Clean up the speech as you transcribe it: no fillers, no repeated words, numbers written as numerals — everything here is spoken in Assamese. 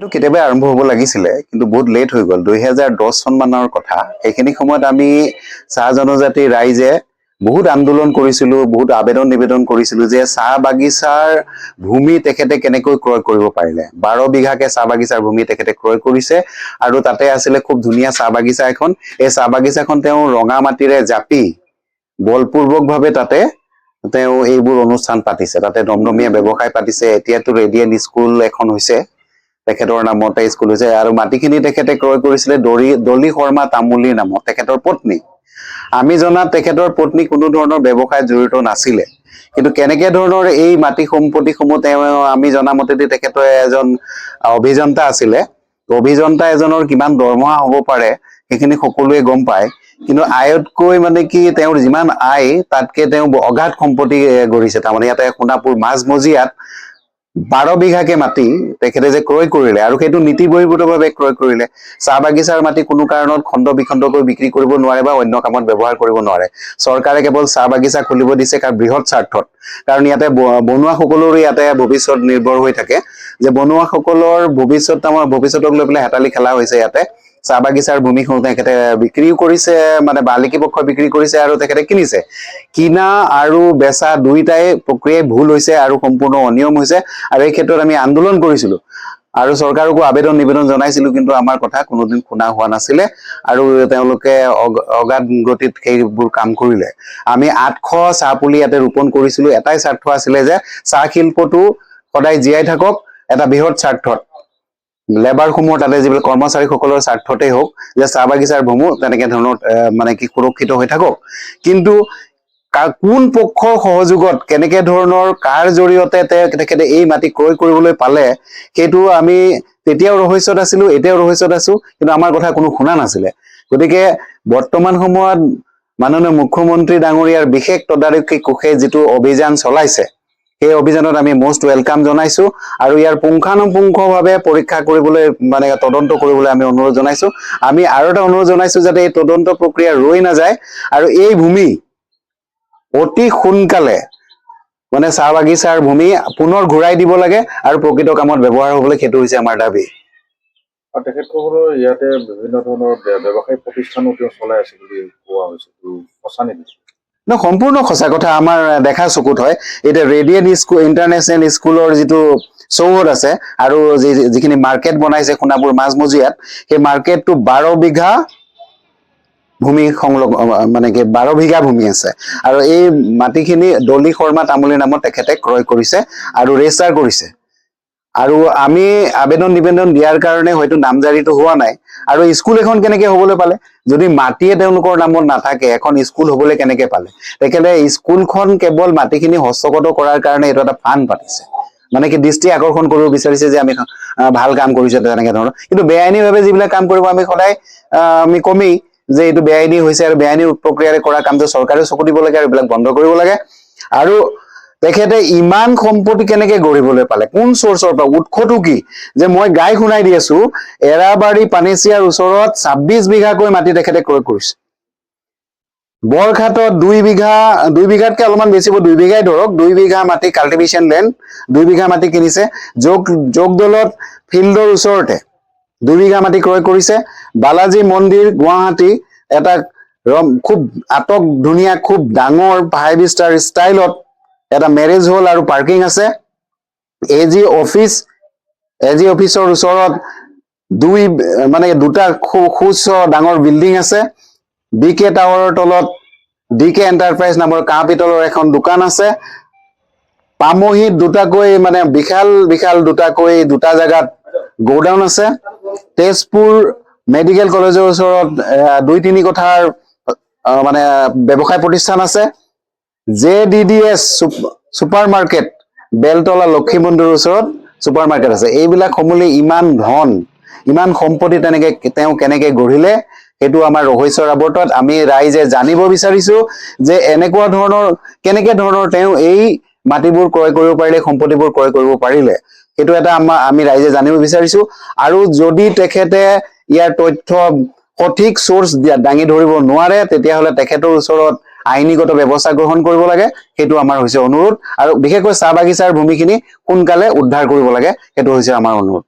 এইটো কেতিয়াবা আৰম্ভ হ'ব লাগিছিলে কিন্তু বহুত লেট হৈ গ'ল 2010 চন মানৰ কথা এইখিনি সময়ত আমি চাহ জনজাতি ৰাইজে বহুত আন্দোলন কৰিছিলো বহুত আবেদন নিবেদন কৰিছিলো যে চাহ বাগিচাৰ ভূমি তেখেতে কেনেকৈ ক্ৰয় কৰিব পাৰিলে 12 বিঘাকে চাহ বাগিচাৰ ভূমি তেখেতে ক্ৰয় কৰিছে আৰু তাতে আছিলে খুব ধুনীয়া চাহ বাগিচা এখন এই চাহ বাগিচাখন তেওঁ ৰঙা মাটিৰে জাপি বলপূৰ্বকভাৱে তাতে তেওঁ এইবোৰ অনুষ্ঠান পাতিছে তাতে দমদমীয়া ব্যৱসায় পাতিছে এতিয়াতো ৰেডিয়েণ্ট স্কুল এখন হৈছে তেখেতৰ নামতে স্কুল হৈছে আৰু মাটিখিনি তেখেতে ক্ৰয় কৰিছিলে দলি শৰ্মা তামুলীৰ নামত তেখেতৰ পত্নী আমি জনাত তেখেতৰ পত্নী কোনো ধৰণৰ ব্যৱসায় জড়িত নাছিলে কিন্তু কেনেকে ধৰণৰ এই মাটি সম্পত্তিসমূহ তেওঁ আমি জনামতে তেখেতৰ এজন অভিযন্তা আছিলে অভিযন্তা এজনৰ কিমান দৰমহা হ'ব পাৰে সেইখিনি সকলোৱে গম পায় কিন্তু আয়তকৈ মানে কি তেওঁৰ যিমান আয় তাতকে তেওঁ অগাধ সম্পত্তি গঢ়িছে তাৰমানে ইয়াতে সোণাপুৰ মাজমজিয়াত 12 বিঘাকে মাটি তেখেতে যে ক্ৰয় কৰিলে আৰু সেইটো নীতি বহিৰ্ভূতভাৱে ক্ৰয় কৰিলে চাহ বাগিচাৰ মাটি কোনো কাৰণত খণ্ড বিখণ্ডকৈ বিক্ৰী কৰিব নোৱাৰে বা অন্য কামত ব্যৱহাৰ কৰিব নোৱাৰে চৰকাৰে কেৱল চাহ বাগিচা খুলিব দিছে কাৰণ বৃহৎ স্বাৰ্থত কাৰণ ইয়াতে বনুৱা সকলোৰে ইয়াতে ভৱিষ্যত নিৰ্ভৰ হৈ থাকে যে বনুৱা সকলৰ ভৱিষ্যতক লৈ পেলাই হেতালি খেলা হৈছে ইয়াতে চাহ বাগিচাৰ ভূমিসমূহ তেখেতে বিক্ৰীও কৰিছে মানে মালিকী পক্ষ বিক্ৰী কৰিছে আৰু তেখেতে কিনিছে কিনা আৰু বেচা দুইটাই প্ৰক্ৰিয়াই ভুল হৈছে আৰু সম্পূৰ্ণ অনিয়ম হৈছে আৰু এই ক্ষেত্ৰত আমি আন্দোলন কৰিছিলো আৰু চৰকাৰকো আবেদন নিবেদন জনাইছিলো কিন্তু আমাৰ কথা কোনোদিন শুনা হোৱা নাছিলে আৰু তেওঁলোকে অগাধ গতিত সেইবোৰ কাম কৰিলে আমি 800 চাহ পুলি ইয়াতে ৰোপণ কৰিছিলো এটাই স্বাৰ্থ আছিলে যে চাহ শিল্পটো সদায় জীয়াই থাকক এটা বৃহৎ স্বাৰ্থত লেবাৰ সমূহ তাতে যিবিলাক কৰ্মচাৰীসকলৰ স্বাৰ্থতেই হওক যে চাহ বাগিচাৰ ভূমি তেনেকে ধৰণৰ মানে কি সুৰক্ষিত হৈ থাকক কিন্তু কোন পক্ষৰ সহযোগত কেনেকে ধৰণৰ কাৰ জৰিয়তে তেখেতে এই মাটি ক্ৰয় কৰিবলৈ পালে সেইটো আমি তেতিয়াও ৰহস্যত আছিলো এতিয়াও ৰহস্যত আছো কিন্তু আমাৰ কথা কোনো শুনা নাছিলে গতিকে বৰ্তমান সময়ত মাননীয় মুখ্যমন্ত্ৰী ডাঙৰীয়াৰ বিশেষ তদাৰকী কোষে যিটো অভিযান চলাইছে সেই অভিযানত আমি মোষ্ট ওয়েলকাম জনাইছো আৰু ইয়াৰ পুংখানুপুংখভাৱে পৰীক্ষা কৰিবলৈ মানে তদন্ত কৰিবলৈ আমি অনুৰোধ জনাইছো আমি আৰু এটা অনুৰোধ জনাইছো যাতে এই তদন্ত প্ৰক্ৰিয়া ৰৈ নাযায় আৰু এই ভূমি অতি সোনকালে মানে চাহ বাগিচাৰ ভূমি পুনৰ ঘূৰাই দিব লাগে আৰু প্ৰকৃত কামত ব্যৱহাৰ হ'বলৈ সেইটো হৈছে আমাৰ দাবী আৰু তেখেতসকলৰ ইয়াতে বিভিন্ন ধৰণৰ ব্যৱসায়িক প্ৰতিষ্ঠানো তেওঁ চলাই আছে বুলি কোৱা হৈছে সঁচা নেকি সম্পূৰ্ণ সঁচা কথা আমাৰ দেখা চকুত হয় এতিয়া ৰেডিয়েণ্ট স্কুল ইণ্টাৰনেশ্যনেল স্কুলৰ যিটো চৌহদ আছে আৰু যিখিনি মাৰ্কেট বনাইছে সোণাপুৰ মাজমজিয়াত সেই মাৰ্কেটটো 12 বিঘা ভূমি মানে কি 12 বিঘা ভূমি আছে আৰু এই মাটিখিনি দলি শৰ্মা তামুলীৰ নামত তেখেতে ক্ৰয় কৰিছে আৰু ৰেজিষ্টাৰ কৰিছে আৰু আমি আবেদন নিবেদন দিয়াৰ কাৰণে হয়তো নামজাৰিটো হোৱা নাই আৰু স্কুল এখন কেনেকে হ'বলৈ পালে যদি মাটিয়ে তেওঁলোকৰ নামত নাথাকে এখন স্কুল হ'বলৈ কেনেকে পালে তেখেতে স্কুলখন কেৱল মাটিখিনি হস্তগত কৰাৰ কাৰণে এইটো এটা ফান্ড পাতিছে মানে কি দৃষ্টি আকৰ্ষণ কৰিব বিচাৰিছে যে আমি ভাল কাম কৰিছো তেনেকে ধৰণৰ কিন্তু বেআইনীভাৱে যিবিলাক কাম কৰিব আমি সদায় আমি কমেই যে এইটো বেআইনী হৈছে আৰু বেআইনী প্ৰক্ৰিয়াৰে কৰা কামটো চৰকাৰে চকু দিব লাগে আৰু এইবিলাক বন্ধ কৰিব লাগে আৰু তেখেতে ইমান সম্পত্তি কেনেকে গঢ়িবলৈ পালে কোন চৰ্চৰ পৰা উৎসটো কি যে মই গাই শুনাই দি আছো এৰাবাৰী পানেচিয়াৰ ওচৰত 26 বিঘাকৈ মাটি তেখেতে ক্ৰয় কৰিছে বৰঘাটত 2 বিঘাতকে অলপমান বেছি 2 বিঘাই ধৰক 2 বিঘা মাটি কাল্টিভেশ্যন লেণ্ড 2 বিঘা মাটি কিনিছে যোগদলত ফিল্ডৰ ওচৰতে 2 বিঘা মাটি ক্ৰয় কৰিছে বালাজী মন্দিৰ গুৱাহাটী এটা খুব আটক ধুনীয়া খুব ডাঙৰ 5 ষ্টাৰ ষ্টাইলত এটা মেৰেজ হল আৰু পাৰ্কিং আছে এজি অফিচৰ ওচৰত দুটা খুচ ডাঙৰ বিল্ডিং আছে ডিকে টাৱাৰৰ তলত ডিকে এণ্টাৰপ্ৰাইজ নামৰ কাঁহ পিতলৰ এখন দোকান আছে পামহিত দুটাকৈ মানে বিশাল দুটা জাগাত গোডাউন আছে তেজপুৰ মেডিকেল কলেজৰ ওচৰত 2-3 কোঠাৰ মানে ব্যৱসায় প্ৰতিষ্ঠান আছে JDDS super market Beltola Lakshmi মন্দিৰৰ ওচৰত সুপাৰ মাৰ্কেট আছে এইবিলাক সমূলি ইমান ধন ইমান সম্পত্তি তেনেকে তেওঁ কেনেকে গঢ়িলে সেইটো আমাৰ ৰহস্যৰ আৱৰ্তত আমি ৰাইজে জানিব বিচাৰিছো যে এনেকুৱা ধৰণৰ কেনেকে ধৰণৰ তেওঁ এই মাটিবোৰ ক্ৰয় কৰিব পাৰিলে সম্পত্তিবোৰ ক্ৰয় কৰিব পাৰিলে সেইটো এটা আমি ৰাইজে জানিব বিচাৰিছো আৰু যদি তেখেতে ইয়াৰ তথ্য সঠিক সোৰ্স দাঙি ধৰিব নোৱাৰে তেতিয়াহলে তেখেতৰ ওচৰত আইনীগত ব্যৱস্থা গ্ৰহণ কৰিব লাগে সেইটো আমাৰ হৈছে অনুৰোধ আৰু বিশেষকৈ চাহ বাগিচাৰ ভূমিখিনি সোনকালে উদ্ধাৰ কৰিব লাগে সেইটো হৈছে আমাৰ অনুৰোধ